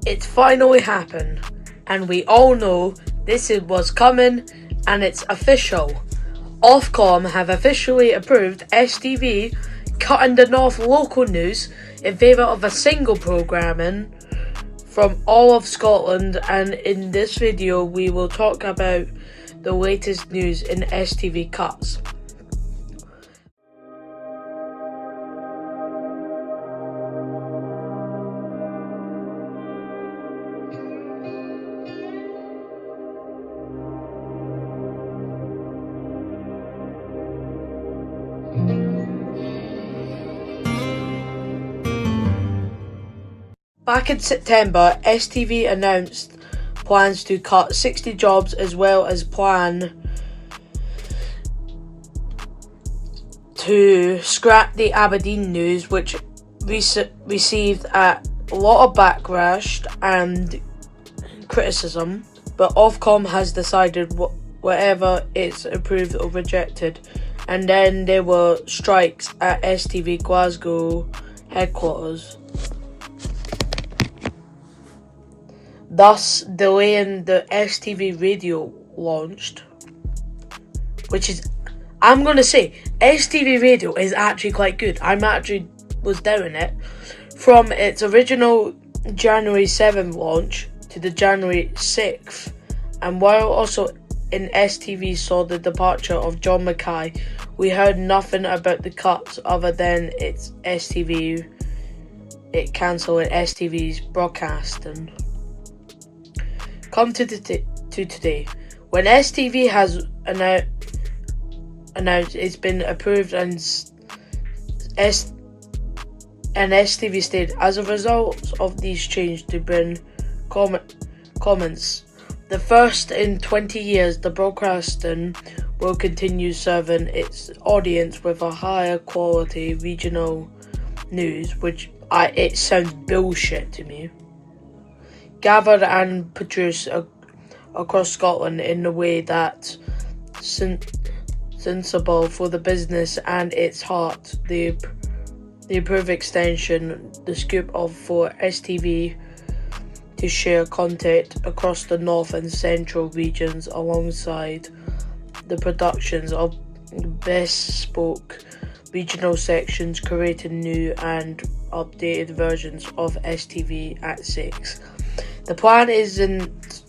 It's finally happened, and we all know this was coming, and it's official. Ofcom have officially approved STV cutting the North local news in favour of a single programming from all of Scotland, and in this video we will talk about the latest news in STV cuts. Back in September, STV announced plans to cut 60 jobs as well as plan to scrap the Aberdeen news, which received a lot of backlash and criticism, but Ofcom has decided whatever it's approved or rejected. And then there were strikes at STV Glasgow headquarters, thus delaying the STV radio launched, which is, I'm gonna say, STV radio is actually quite good. Was down it from its original January 7th launch to the January 6th, and while also in STV saw the departure of John Mackay, we heard nothing about the cuts other than it cancelling STV's broadcasting. Come to today, when STV has announced it's been approved and STV stated, as a result of these changes to bring comments, the first in 20 years, the broadcasting will continue serving its audience with a higher quality regional news, which it sounds bullshit to me, gathered and produced across Scotland in a way that's sensible for the business and its heart. The approved extension, the scope for STV to share content across the North and Central regions alongside the productions of bespoke regional sections, creating new and updated versions of STV at 6. The plan isn't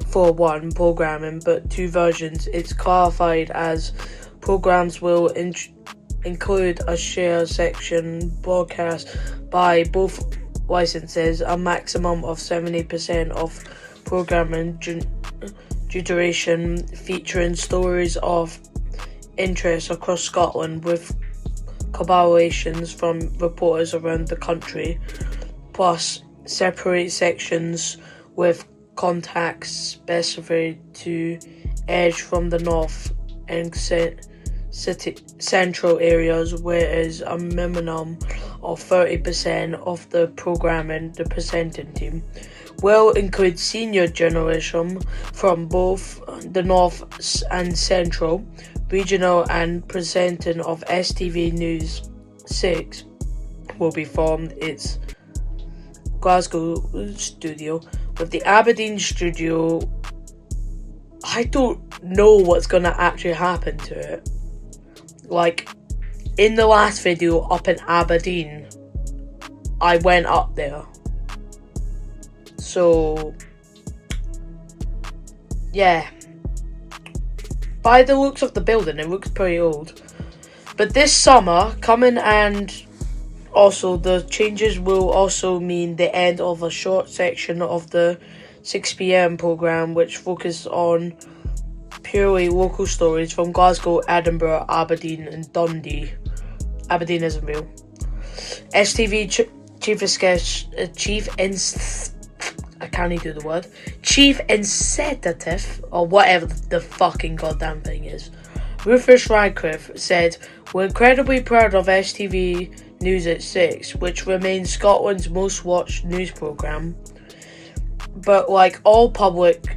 for one programming but two versions. It's clarified as programs will include a share section broadcast by both licenses, a maximum of 70% of programming duration, featuring stories of interest across Scotland with collaborations from reporters around the country, plus separate sections with contacts specified to edge from the North and central areas, whereas a minimum of 30% of the programming the presenting team will include senior journalism from both the North and Central, regional, and presenting of STV News 6 will be formed its Glasgow studio, with the Aberdeen studio. I don't know what's gonna actually happen to it. Like, in the last video up in Aberdeen, I went up there. So, yeah. By the looks of the building, it looks pretty old. But this summer, coming, and also the changes will also mean the end of a short section of the 6 PM programme, which focuses on purely local stories from Glasgow, Edinburgh, Aberdeen and Dundee. Aberdeen isn't real. STV chief executive, or whatever the fucking goddamn thing is, Rufus Radcliffe, said, "We're incredibly proud of STV News at 6, which remains Scotland's most watched news programme. But like all public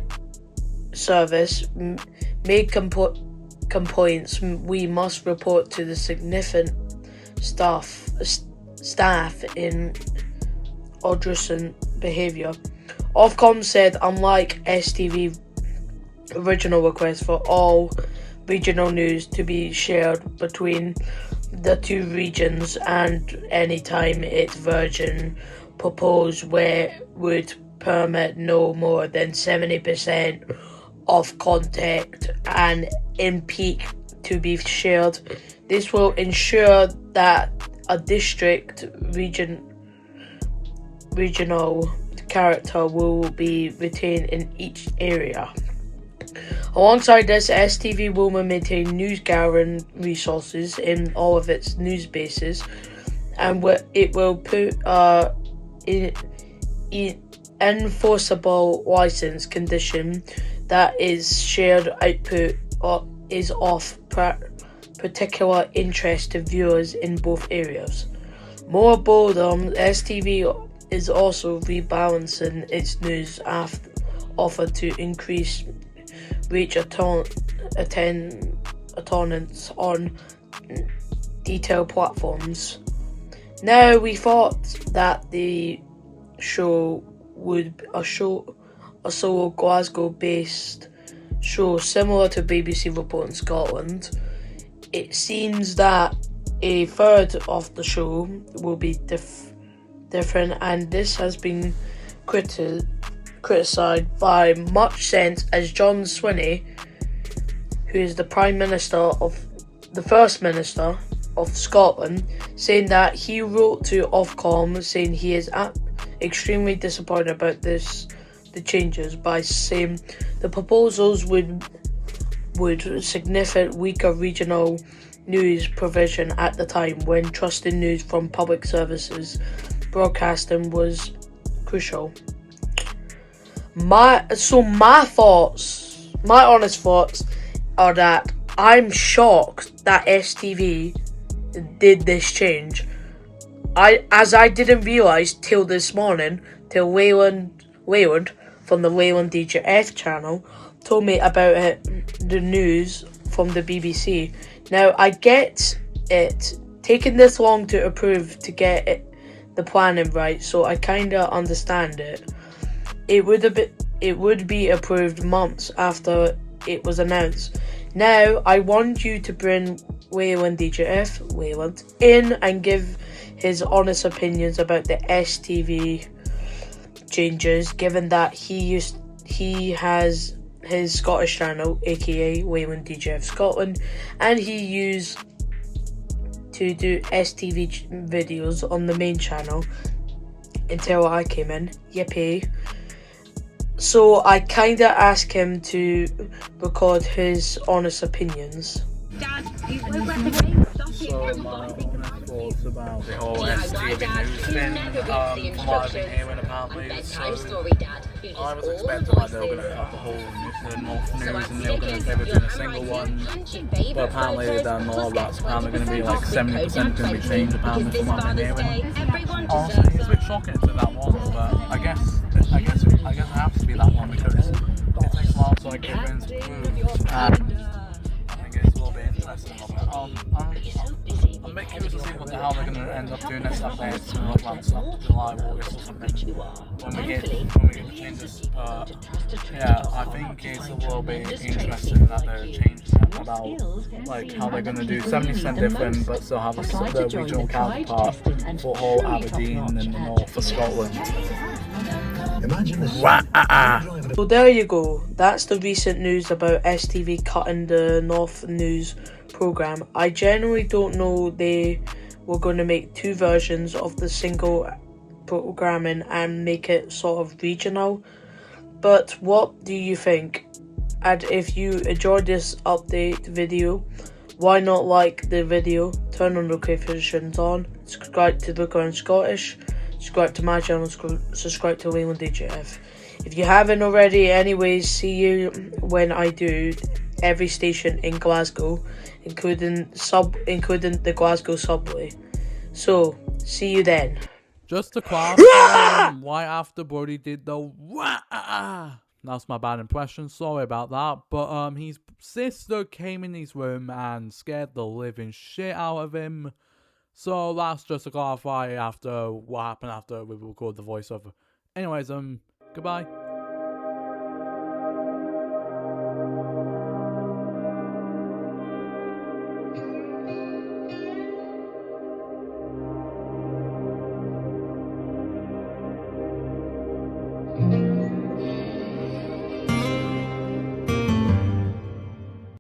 service made complaints, we must report to the significant staff in behaviour. Ofcom said, unlike STV original request for all regional news to be shared between the two regions, and any time its version proposed where would permit no more than 70% of content and in peak to be shared. This will ensure that a district regional character will be retained in each area. Alongside this, STV will maintain news gathering resources in all of its news bases, and it will put enforceable license condition that is shared output is of particular interest to viewers in both areas. More boredom, STV is also rebalancing its news offer to increase reach attendance on detailed platforms. Now, we thought that the show would a solo Glasgow-based show similar to BBC Report in Scotland. It seems that a third of the show will be different, and this has been criticised by much sense, as John Swinney, who is the First Minister of Scotland, saying that he wrote to Ofcom saying he is extremely disappointed about the changes, by saying the proposals would signify weaker regional news provision at the time when trusted news from public services broadcasting was crucial. My honest thoughts are that I'm shocked that STV did this change. I didn't realise till this morning, till Leland from the LelandDJF channel told me about the news from the BBC. Now, I get it taking this long to approve to get the planning right, so I kinda understand it. It would be approved months after it was announced. Now, I want you to bring Leland in and give his honest opinions about the STV changes, given that he has his Scottish channel, aka LelandDJF Scotland, and he used to do STV videos on the main channel until I came in. Yippee. So I kinda asked him to record his honest opinions. So my honest thoughts about the whole STV news thing, from what I've been hearing apparently, so I was expecting like they were going to cut the whole North News and they were going to pivot to a single one, but apparently they're not. That's apparently going to be like 70% going to be changed apparently from what I've been hearing. Honestly, it's a bit shocking to that one, but I guess it has to be that one because it takes a while to like get things approved, and I think it will be interesting. I'm a bit curious to see what the hell they're going to end up doing next updates in like July, August or something when we get the changes. Yeah, I think it will be interesting that they're changing about like how they're going to do 70% different but still have the regional counterpart for whole Aberdeen and the north of Scotland. Imagine this. So there you go. That's the recent news about STV cutting the North News programme. I genuinely don't know they were going to make two versions of the single programming and make it sort of regional. But what do you think? And if you enjoyed this update video, why not like the video, turn on notifications on, subscribe to Lookaround Scottish, subscribe to my channel, subscribe to LelandDJF. If you haven't already, anyways, see you when I do every station in Glasgow, including the Glasgow subway. So, see you then. Just to clarify, right after Brodie did the that's my bad impression, sorry about that, but his sister came in his room and scared the living shit out of him. So that's just to clarify after what happened after we record the voiceover. Anyways, goodbye.